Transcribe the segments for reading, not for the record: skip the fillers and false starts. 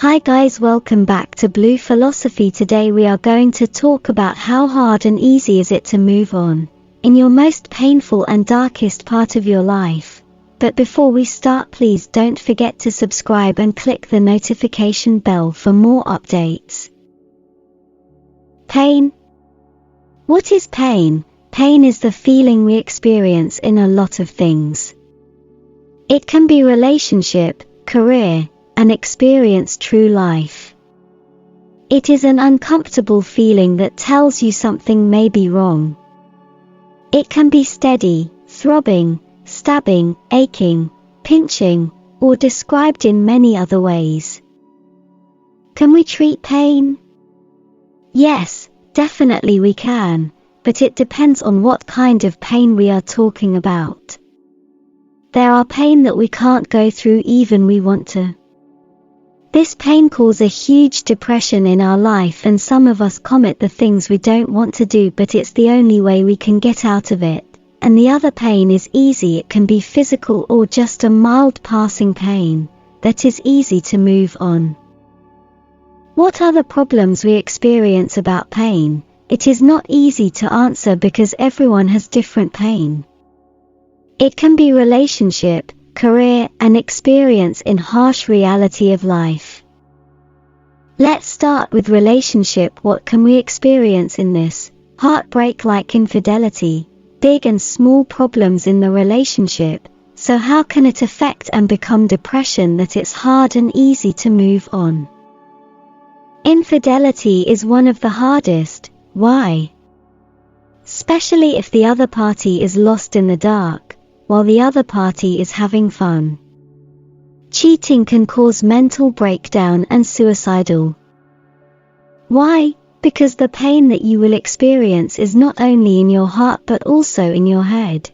Hi guys, welcome back to Blue Philosophy. Today we are going to talk about how hard and easy is it to move on in your most painful and darkest part of your life. But before we start, please don't forget to subscribe and click the notification bell for more updates. Pain. What is pain? Pain is the feeling we experience in a lot of things. It can be relationship, career, and experience true life. It is an uncomfortable feeling that tells you something may be wrong. It can be steady, throbbing, stabbing, aching, pinching, or described in many other ways. Can we treat pain? Yes, definitely we can, but it depends on what kind of pain we are talking about. There are pain that we can't go through even we want to. This pain causes a huge depression in our life, and some of us commit the things we don't want to do, but it's the only way we can get out of it. And the other pain is easy. It can be physical or just a mild passing pain that is easy to move on. What are the problems we experience about pain? It is not easy to answer because everyone has different pain. It can be relationship, career, and experience in harsh reality of life. Let's start with relationship. What can we experience in this? Heartbreak, like infidelity, big and small problems in the relationship. So how can it affect and become depression that it's hard and easy to move on? Infidelity is one of the hardest. Why? Especially if the other party is lost in the dark, while the other party is having fun. Cheating can cause mental breakdown and suicidal. Why? Because the pain that you will experience is not only in your heart but also in your head.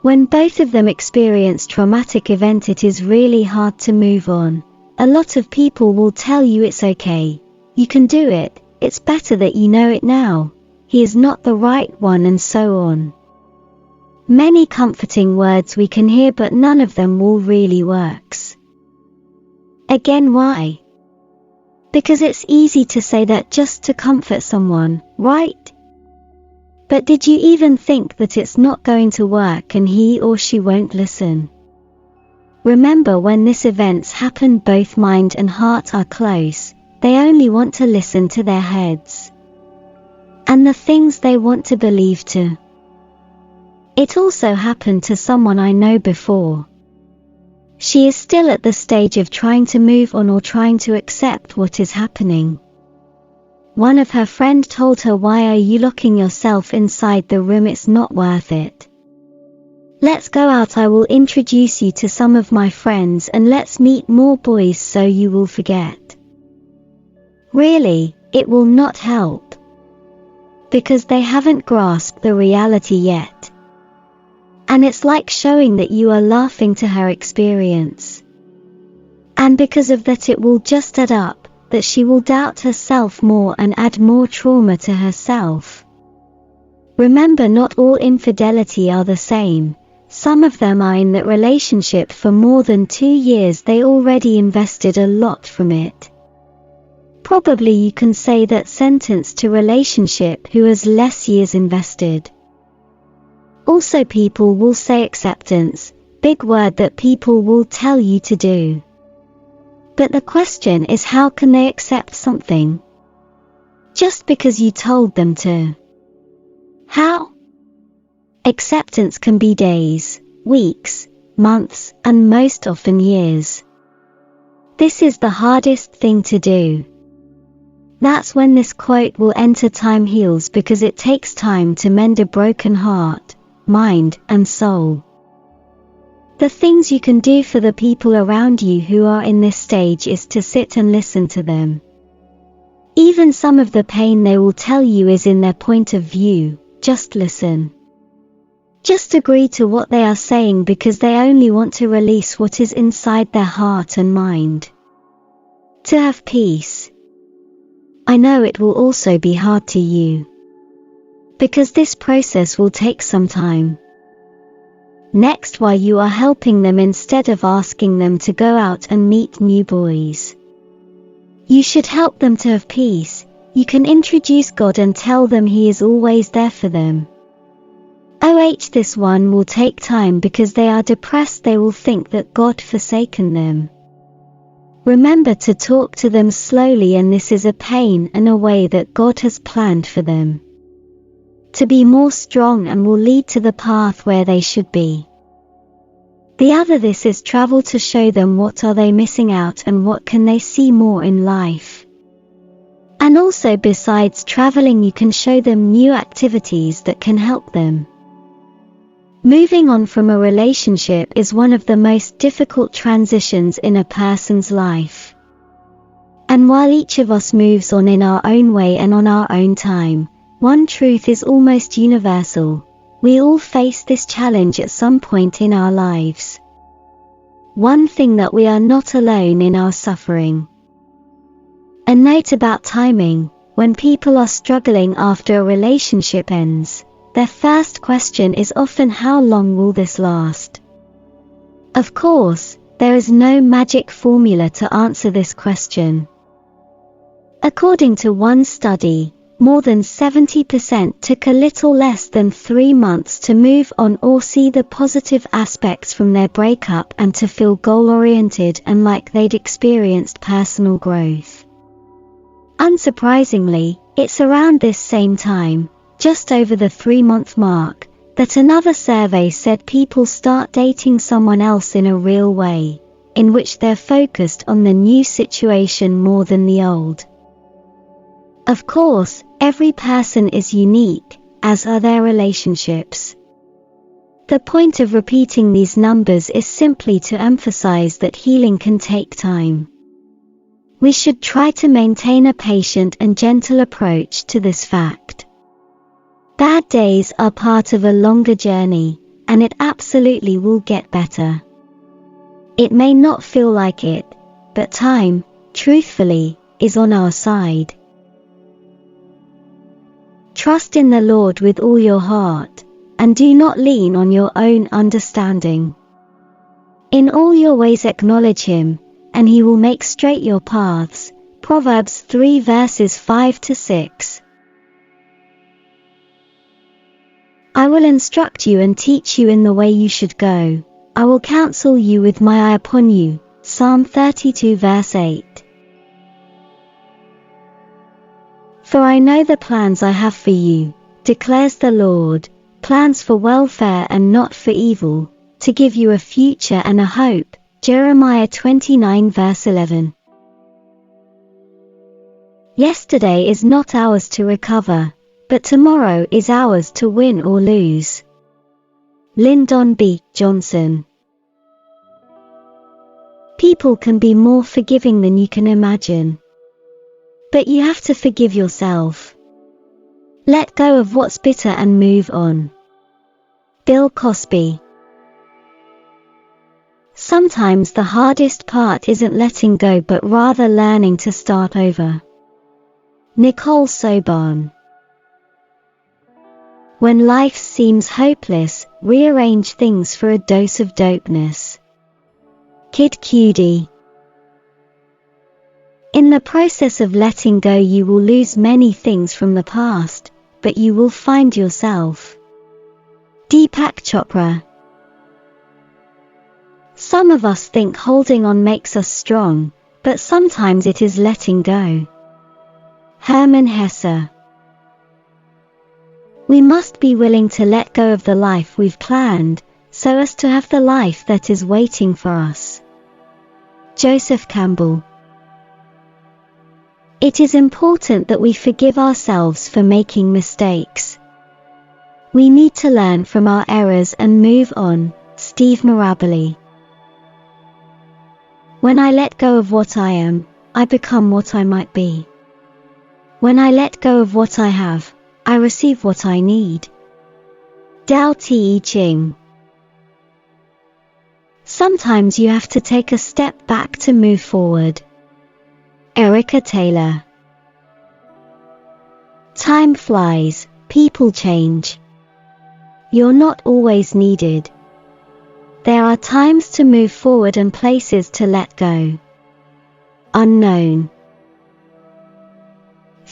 When both of them experience traumatic event, it is really hard to move on. A lot of people will tell you it's okay, you can do it, it's better that you know it now, he is not the right one, and so on. Many comforting words we can hear, but none of them will really works. Again, why? Because it's easy to say that just to comfort someone, right? But did you even think that it's not going to work and he or she won't listen? Remember, when this events happen, both mind and heart are close. They only want to listen to their heads and the things they want to believe to. It also happened to someone I know before. She is still at the stage of trying to move on or trying to accept what is happening. One of her friends told her, "Why are you locking yourself inside the room? It's not worth it. Let's go out, I will introduce you to some of my friends and let's meet more boys so you will forget." Really, it will not help. Because they haven't grasped the reality yet. And it's like showing that you are laughing to her experience. And because of that, it will just add up, that she will doubt herself more and add more trauma to herself. Remember, not all infidelity are the same. Some of them are in that relationship for more than 2 years. They already invested a lot from it. Probably you can say that sentence to relationship who has less years invested. Also, people will say acceptance, big word that people will tell you to do. But the question is, how can they accept something just because you told them to? How? Acceptance can be days, weeks, months, and most often years. This is the hardest thing to do. That's when this quote will enter: time heals, because it takes time to mend a broken heart, mind, and soul. The things you can do for the people around you who are in this stage is to sit and listen to them. Even some of the pain they will tell you is in their point of view. Just listen. Just agree to what they are saying, because they only want to release what is inside their heart and mind. To have peace. I know it will also be hard to you, because this process will take some time. Next, why you are helping them instead of asking them to go out and meet new boys. You should help them to have peace. You can introduce God and tell them He is always there for them. This one will take time because they are depressed. They will think that God forsaken them. Remember to talk to them slowly, and this is a pain and a way that God has planned for them to be more strong and will lead to the path where they should be. This is travel to show them what are they missing out and what can they see more in life. And also besides traveling, you can show them new activities that can help them. Moving on from a relationship is one of the most difficult transitions in a person's life. And while each of us moves on in our own way and on our own time, one truth is almost universal. We all face this challenge at some point in our lives. One thing that we are not alone in our suffering. A note about timing: when people are struggling after a relationship ends, their first question is often, how long will this last? Of course, there is no magic formula to answer this question. According to one study, more than 70% took a little less than 3 months to move on or see the positive aspects from their breakup and to feel goal-oriented and like they'd experienced personal growth. Unsurprisingly, it's around this same time, just over the 3-month mark, that another survey said people start dating someone else in a real way, in which they're focused on the new situation more than the old. Of course, every person is unique, as are their relationships. The point of repeating these numbers is simply to emphasize that healing can take time. We should try to maintain a patient and gentle approach to this fact. Bad days are part of a longer journey, and it absolutely will get better. It may not feel like it, but time, truthfully, is on our side. Trust in the Lord with all your heart, and do not lean on your own understanding. In all your ways acknowledge Him, and He will make straight your paths. Proverbs 3 verses 5-6. I will instruct you and teach you in the way you should go. I will counsel you with my eye upon you. Psalm 32 verse 8. For I know the plans I have for you, declares the Lord, plans for welfare and not for evil, to give you a future and a hope. Jeremiah 29 verse 11. Yesterday is not ours to recover, but tomorrow is ours to win or lose. Lyndon B. Johnson. People can be more forgiving than you can imagine. But you have to forgive yourself. Let go of what's bitter and move on. Bill Cosby. Sometimes the hardest part isn't letting go but rather learning to start over. Nicole Soban. When life seems hopeless, rearrange things for a dose of dopeness. Kid Cudi. In the process of letting go, you will lose many things from the past, but you will find yourself. Deepak Chopra. Some of us think holding on makes us strong, but sometimes it is letting go. Hermann Hesse. We must be willing to let go of the life we've planned, so as to have the life that is waiting for us. Joseph Campbell. It is important that we forgive ourselves for making mistakes. We need to learn from our errors and move on. Steve Maraboli. When I let go of what I am, I become what I might be. When I let go of what I have, I receive what I need. Tao Te Ching. Sometimes you have to take a step back to move forward. Erica Taylor. Time flies, people change. You're not always needed. There are times to move forward and places to let go. Unknown.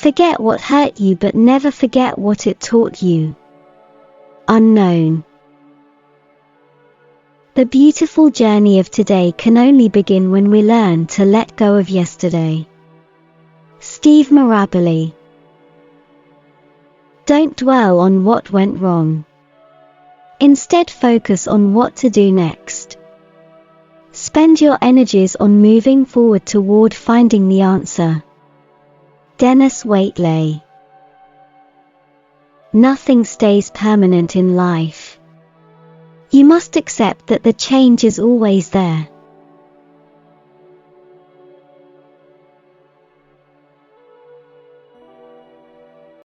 Forget what hurt you, but never forget what it taught you. Unknown. The beautiful journey of today can only begin when we learn to let go of yesterday. Steve Maraboli. Don't dwell on what went wrong. Instead, focus on what to do next. Spend your energies on moving forward toward finding the answer. Dennis Waitley. Nothing stays permanent in life. You must accept that the change is always there.